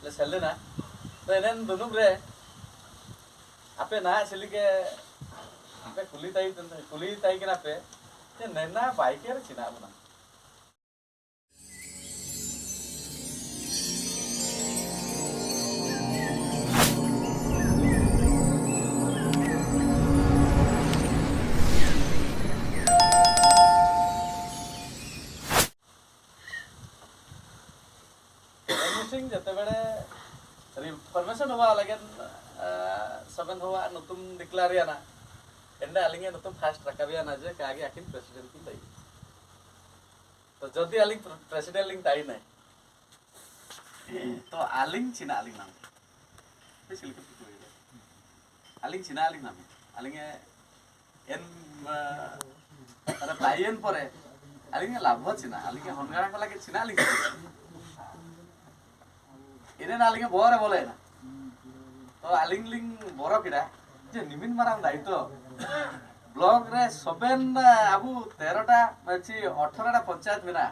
le selde na to enen dunuk re ape na sili ke ape kuli tai kena pe je nena bike re china buna जते बेले permission हुआ लगे सबन हुआ Natung declare ना एंडे अलिंगे Natung fast रकाबिया ना जे कागे आखिन president की ताई तो जदी अलिंग प्रेसिडेंट लिंग ताई नहीं तो अलिंग चिना अलिंग नाम स्पेशल के पिटुई अलिंग चिना अलिंग नाम अलिंगे एन अरे ताईन परे अलिंगे लाभ चिना अलिंगे हनगारा को लगे चिना अलिंग ini nalinge bore boleh na to aling ling boro kira je nimin marang dai to blog re soben abu 13 ta machi 18 ta panchayat mena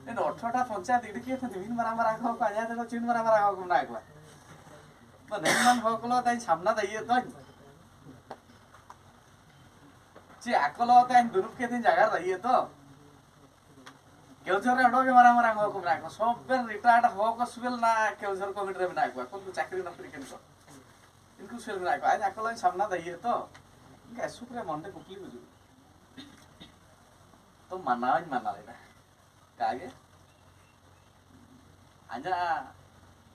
en 18 ta panchayat idike to nimin marang ho ka ja to chin marang ho ko na ekla to neman ho kolo tai samna dai to je akolo tai durup ke din jaga dai to Keonjhar रे हडो के मारा हो को ना सब बेर retired हो को सुबेल ना केउझर कमिटी रे ना को कोन चाकरी नौकरी केन को इनको सुबेल ना को आज अकल सामना दइए तो इनका सुकरे मनते कुपली बुझु तो मना लेना कागे आजा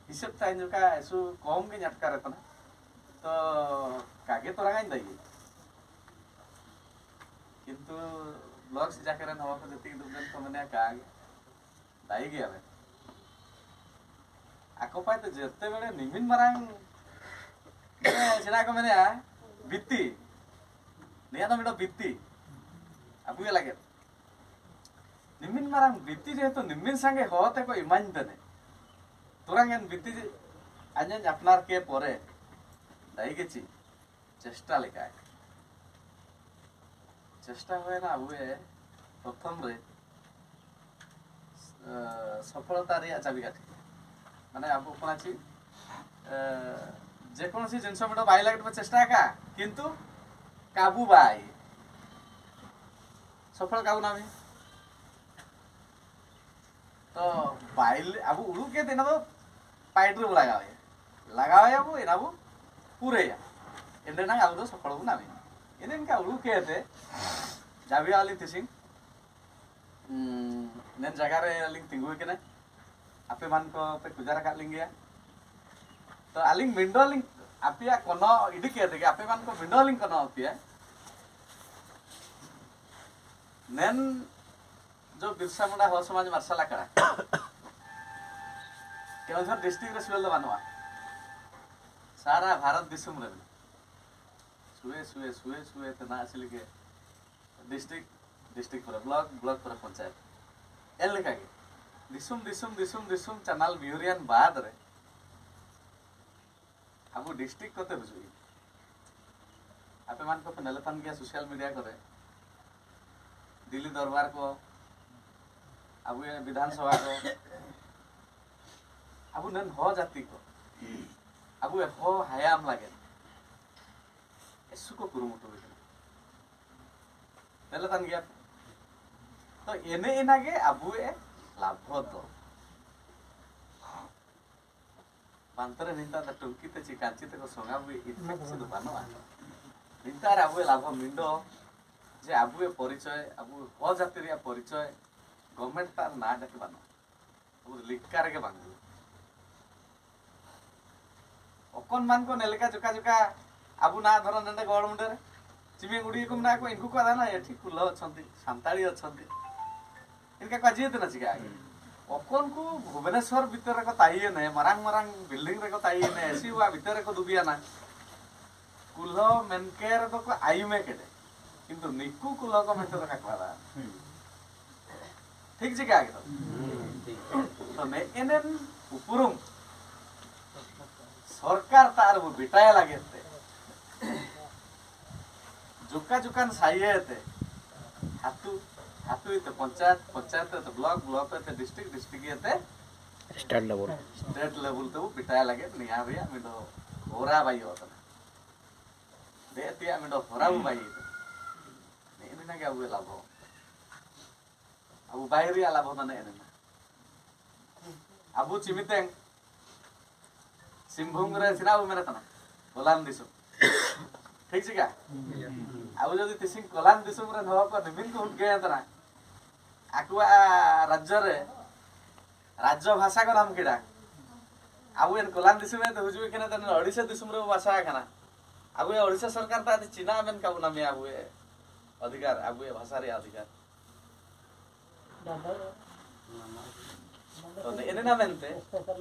हिसाब ताइन जो का ऐसु कम के झटका रहता ना तो कागे तोरा गाइन दइए किंतु ब्लॉग से जाकर नवा को जति दुबन को मने कागे दाई गया बे आको पाए तो जते बेले निमिन मरांग सिना को मने बित्ती निया तो मिडो बित्ती अबु ये लगे निमिन मरांग बित्ती जे तो निमिन संगे होते को इमान दने तुरंगन बित्ती अजन अपनार के परे दाई गेची चेष्टा लेका चेष्टा हुए ना हुए प्रथम रे सफलता रे चाबिकाठी माने आपको कोन अछि जे कोन सी जिंस मिडो बाई लागत चेष्टा का किंतु काबू बाई सफल काबू नामे तो बाइल अब उड़ू के देना तो पाइट रे लगावे अब एनाबू पूरे या एंडे ना अब तो सफल नामे इनन का उड़ू के थे जाबी आली तिसिंग नेन जगह रे लिंग तिंगु के ने आपे मान को पे गुजारा का लिंग गया तो आलिंग विंडो लिंग आपिया कोनो इडी के थे आपे मान को विंडो लिंग कोनो आपिया नेन जो बिरसा मुंडा हो समाज मार्शल आकड़ा केउझर डिस्ट्रिक्ट रे सुवेल बनवा सारा भारत दिसुम रे सुए तो ना असली के डिस्ट्रिक्ट पर ब्लॉक पर पंचायत एल लिखा के दिसुम चैनल ब्यूरियन बाद रे अब डिस्ट्रिक्ट कोते बुझुई आपे मान को नेलफन गया सोशल मीडिया करे दिल्ली दरबार को अब ये विधानसभा को अब नन हो जाति को अब ये हो हयाम लागे इसको कुरुमुटु पहले तन गया तो एने एनागे अबुए लाभ तो बांतरे निंता द टुंकी ते चिकांची ते को सोंगा बुए इतना से तो बानो निंता रे अबुए लाभ मिंडो जे अबुए परिचय अबु हो जातिरिया परिचय गवर्नमेंट तार ना डके बानो अबु लिक्कार के बांगु ओकन मान को नेलका जुका आबु ना धर नंदे गड़ मुंडे रे चिमी गुडी को ना को इनको कदा ना एठी कुल अछंती सांताळी अछंती इनका का जीत न छिका ओकन को भुवनेश्वर भीतर को ताई ने मरांग बिल्डिंग रे को ताई ने एसी वा भीतर को दुबिया ना कुल मेनकेर तो को आई में केटे किंतु निकु कुल को मेते तो काकवाला ठीक छिका के तो ने एनन उपरुम सरकार तार वो बिटाया लागेते जुकान साइएते हातु इते पंचायत तो ब्लॉक इते डिस्ट्रिक्ट इते स्टेट लेवल तो बिटाया लगे निया भैया मिडो होरा भाई होता ना दे तिया मिडो होरा भाई नहीं ना क्या हुए लाभ हो अब बाहरी लाभ होता नहीं ना अबू चिमितेंग सिंभूम रे सिना वो मेरे तना कोलाम दिसु ठीक है क्या अब जो तिसिंग कोलाम दिसु मेरे नवा को निमिन को उठ गया तना आकुआ राज्य रे राज्य भाषा को नाम किड़ा अब इन कोलाम दिसु में तो हुजु के ना तने ओडिशा दिसु रे भाषा है खाना अब ये ओडिशा सरकार ता चीना में का नाम है अब ये अधिकार अब ये भाषा रे अधिकार तो एने ना मेनते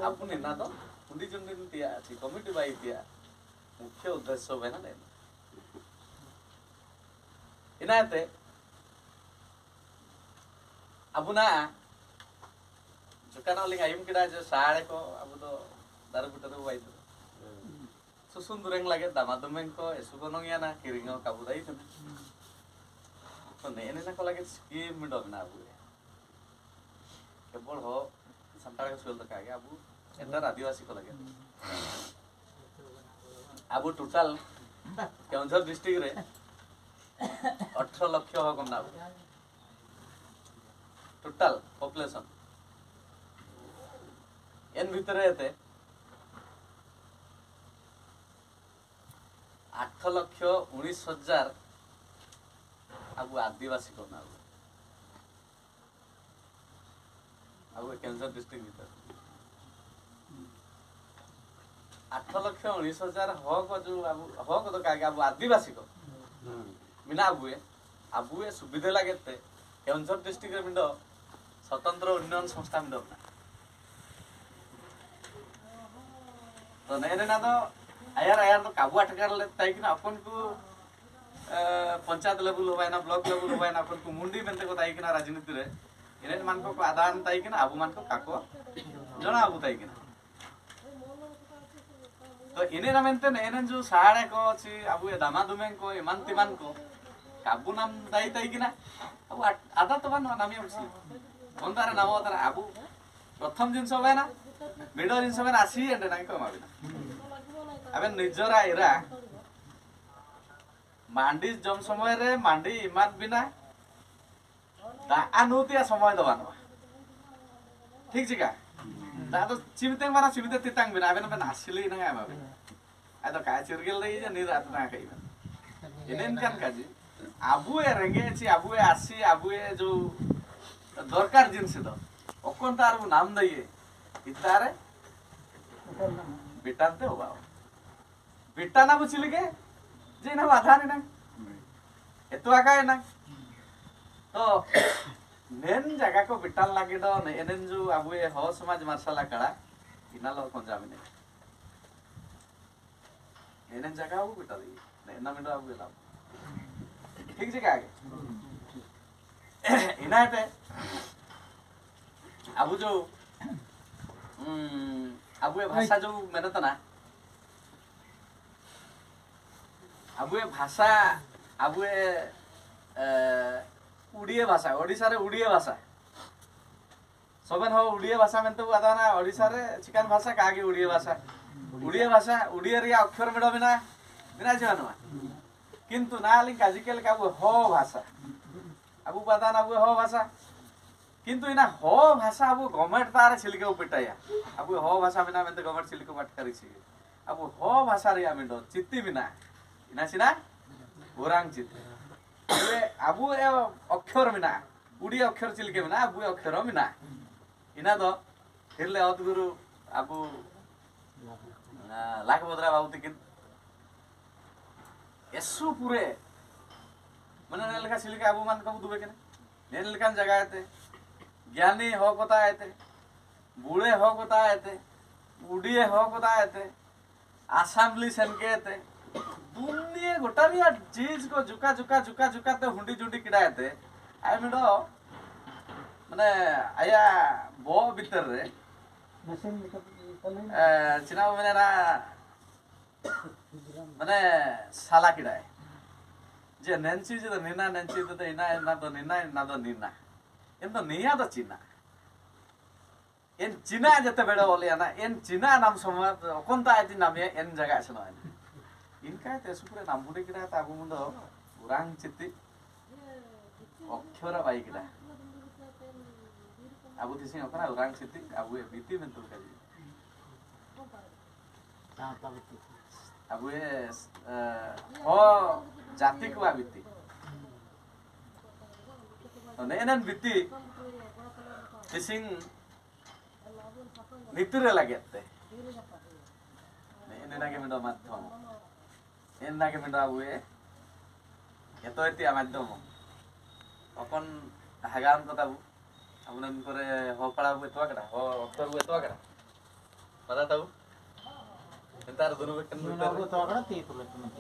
आपुनी ना तो उंडी जुंडी तिया छि कमिटी बाई तिया मुख्य उद्देश्य बना ने इनाते अबुना जुकाना लिंग आइम किडा जो साड़े को अब तो दारू बुटर वाई तो सुंदरंग लगे दामादमें को एसु को नंगिया ना किरिंगो काबुदाई तो नेने ना को लगे स्कीम मिडो ना अब केवल हो संताल के सुल तक आगे अब एंटर आदिवासी को लगे अब टोटल केवंझर डिस्ट्रिक्ट रे 18 लाख हो कम ना टोटल पॉपुलेशन एन भीतर रहते 8,19,000 अब आदिवासी को ना अब केंद्र डिस्ट्रिक्ट भीतर 8,19,000 हो को जो अब हो को तो का अब आदिवासी को बिना अबुए सुविधा लागेते केंद्र डिस्ट्रिक्ट रे बिंडो स्वतंत्र उन्नयन संस्था बिंडो तो नेने ना तो आयार तो काबू अटकर ले ताई कि अपन को पंचायत लेवल होबाय ना ब्लॉक लेवल होबाय ना अपन को मुंडी मेंते को ताई कि राजनीति रे इने मान को आदान ताई कि आबू मान को काको जना आबू ताई कि तो इने ना मेंते नेने जो साड़े को छी आबू ए दामा दुमें को इमान तिमान को काबू नाम ताई ताई कि अब आदा तो बन नामी उसी कोनतारे नाम होता आबू प्रथम दिन सब है ना वीडियो दिन सब आसी एंड ना को माबिना अबे निजरा इरा मांडी जम समय रे मांडी इमान बिना दा अनुतिया समय दबानो ठीक छै का दा तो चिमते माना चिमते तितांग बिना अबे ना आसिली ना माबे आ तो का चिरगेल रही जे नि रात ना खाइबा इनेन कान काजी आबू ए रेंगे छी आबू ए आसी आबू ए जो दरकार जिनसे तो ओकोन तार नाम दइए इतारे बिटानते हो बाबा बिटाना बुझिले के जे ना बाधा नहीं ना एतो आका है ना तो नेन जगह को बिटाल लागे दो एनेन जो अब ये हो समाज मार्शल कड़ा इना लो कौन जामिने एनेन जगह वो बिटा दी नेना मिडो अब गेला ठीक जगह आगे इना है अब जो अब ये भाषा जो मैंने तो ना अब ये भाषा अब ये उड़िया भाषा ओडिशा रे उड़िया भाषा सबन हो उड़िया भाषा में तो आदा ना ओडिशा रे चिकन भाषा कागे उड़िया भाषा उड़िया रे अक्षर मेडो बिना बिना जानवा किंतु ना लिंक आजिकल का वो हो भाषा अब पता ना वो हो भाषा किंतु इना हो भाषा अब गवर्नमेंट तारे छिलके उपिटाया अब हो भाषा बिना में तो गवर्नमेंट छिलके बात करी छी अब हो भाषा रे आमिंडो चित्ती बिना इना सिना गोरांग चित्ती ये अबु ए अक्षर बिना उड़ी अक्षर छिलके बिना अबु अक्षर बिना इना तो हिरले अतगुरु अबु लाख बदरा बाबू किन एसु पूरे मने नेलका छिलके अबु मान कबु दुबे केने नेलकान जगह आते ज्ञानी हो कोता आते बूढ़े हो कोता आते उड़िए हो कोता आते असेंबली सेनके आते दुनिया गोटारिया चीज को जुका जुका जुका जुका ते हुंडी जुंडी किडाते आय मिडो माने आया बो भीतर रे चिना माने ना माने साला किडाय जे नेंची जे निना नेंची तो इना ना तो निना ना तो निना इन तो निया तो चिना एन चीना जते बेड़ा बोले ना एन चीना नाम समय कोन ता आइति नाम एन जगह छनो इनका ते सुपुरे नाम बुडे किरा ता आबु मुंडो उरांग चित्ती अक्षर बाई किरा आबु दिसिं ओकरा उरांग चित्ती आबु ए बीती में तुल काजी आबु ए हो जाति को बीती नेनन बीती दिसिं नितुरे लागेते नेनागे मिडो माध्यम एनागे मिडो आबुए एतोयति माध्यम अपन हागाम कताबु अबुनन करे हो पड़ाबु एतवा कड़ा हो अक्षरबु एतवा कड़ा पता ताबु entar dunu bekan Aku tahu kan itu lah teman.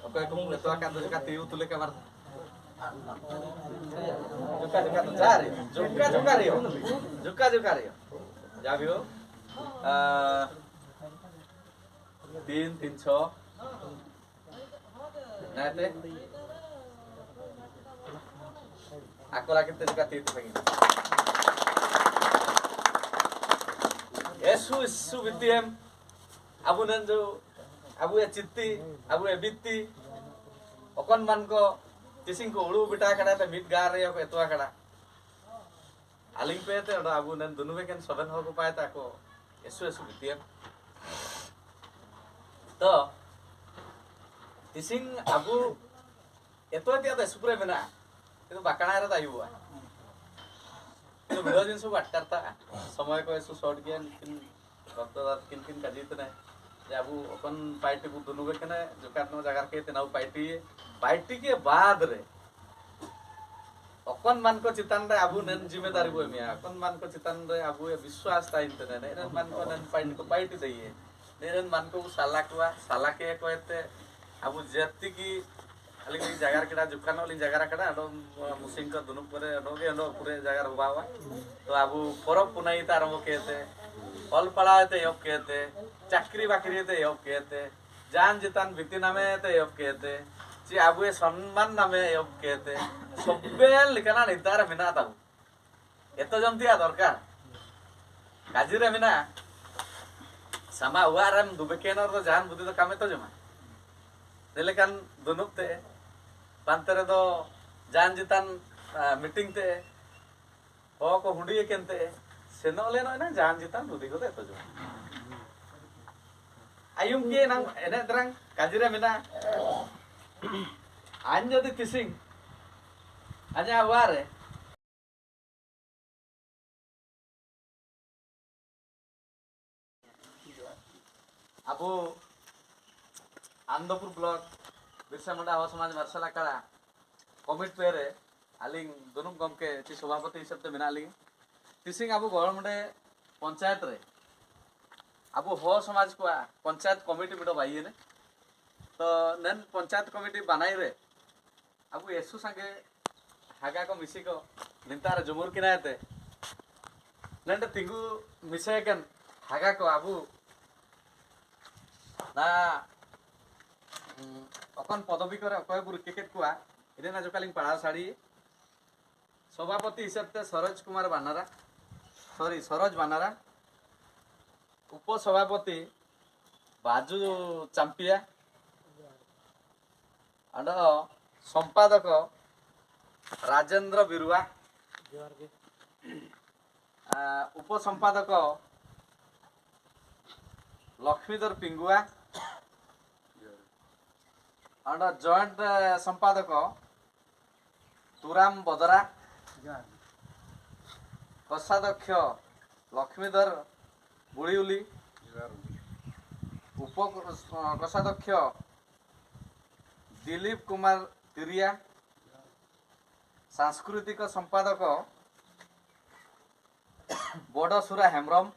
Okay तुम एतवा का जका तीउ तुले के मार जुका जुका तो जा रे जुका जुका रे जुका जुका रे जा भी हो 3 3 6 नाते aku lagi juga itu pengen Yesu Yesu BTM abu nanjo abu ya citti abu ya bitti okon man ko tising ko ulu bita kada te mit gar ya ko etwa kada aling pe te abu nan dunu be ken soben ho ko pae ta ko Yesu Yesu BTM to tising abu etwa dia te supre mena itu bakana ra tayu ba itu video jinsu batkarta समय को ऐसे short गया लेकिन doctor किन किन काजी तने जाबू अपन party को दोनों के कने जो काटनो जगह के तनाउ पार्टी के बाद रे अपन मन को चितन रे आबू नन जिम्मेदारी को मिया अपन मन को चितन रे आबू विश्वास ताइन तने नेरन मन को नन पार्टी दइए नेरन मन को साला के कोते आबू जत्ती की अलग जगह केडा जुकानो लिन जगह केडा अडो मुसिंग को दुनु परे अडोगे अडो पूरे जगह होबावा तो आबू परब पुनाई आरंभ केते फल पड़ाते योग कहते चाकरी बाकरी ते योग कहते जान जितान व्यक्ति नामे ते योग कहते ची आबू सम्मान नामे योग कहते सबेल लिखना निर्धार मिना ताबू एतो जमतिया दरकार काजीरे मिना sama uaram dubekenor तो जान बुद्धि तो कामे तो जमा देलेकान दुनुपते पांतरे तो जान जितान मीटिंग ते हो को हुंडी केनते सेनो लेनो ना जान जितान बुद्धि को तो जमा ayung ke nang ene terang kajira mina anjo di kissing anya aware abu Andopur block Birsa Munda Ho समाज मरसला कड़ा कमिट पेरे आलिंग दोनों गम के ची सभापति हिसाब ते बिना आलिंग तिसिंग आबू गवर्नमेंट पंचायत रे आबू हो समाज को पंचायत कमिटी मिडो बाइए ने तो नन पंचायत कमिटी बनाई रे आबू एसु संगे हागा को मिसी को निंतार जुमुर किनायते नंद तिंगु मिसे कन हागा को आबू ना अपन पदवी करे अकय बुर क्रिकेट कुआ इने ना जोकालिंग पढ़ा साड़ी सभापति हिसाब ते सरोज कुमार बानारा सरोज बानारा उपसभापति बाजू चांपिया अंड संपादक राजेंद्र बिरुआ उपसंपादक लक्ष्मीधर पिंगुआ अंड जॉइंट संपादक तुराम बदरा कोषाध्यक्ष लक्ष्मीधर बुड़ीउली उप कोषाध्यक्ष दिलीप कुमार तिरिया सांस्कृतिक संपादक बड़सुरा हेम्ब्रम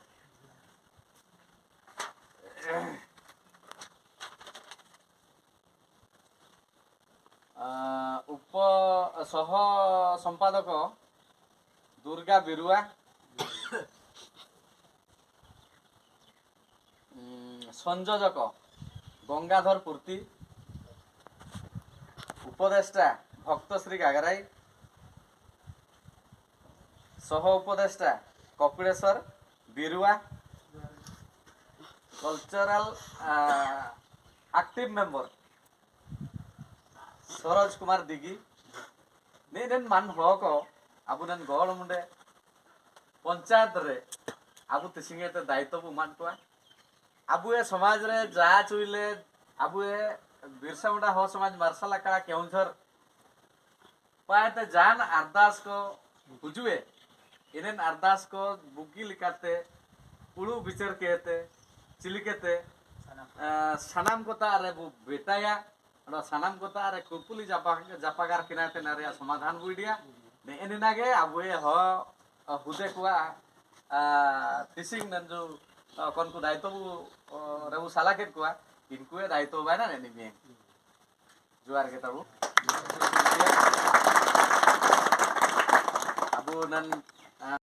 उप सह संपादक दुर्गा बिरुआ संयोजक गंगाधर पूर्ति उपदेष्टा भक्तश्री गागराई सह उपदेष्टा Kapileshwar Birua, cultural active member, Soraj Kumar Digi, Neden Man Hoko, Abunan Gormunde, Ponchadre, Abu Tisingate Daito Mantua, Abue Somajre, Jachuile, Abue Birsamda Hosamaj Marsalaka, Counter, Paata Jan Ardasco, Ujue, Inen Ardasco, Buki Likate, Ulu Bicher Kete, Chilikete, Sanam Kota Rebu Betaya, Sanam Kota Kupuli Japagar Kinate Naria Samadhan Budia, the Eninage, Abue Ho, Hudekwa, Fishing Nanju, Konku Daito, Rebu Salaketwa, Inque Daito Vana enemy. Juar Getabu Abu Nan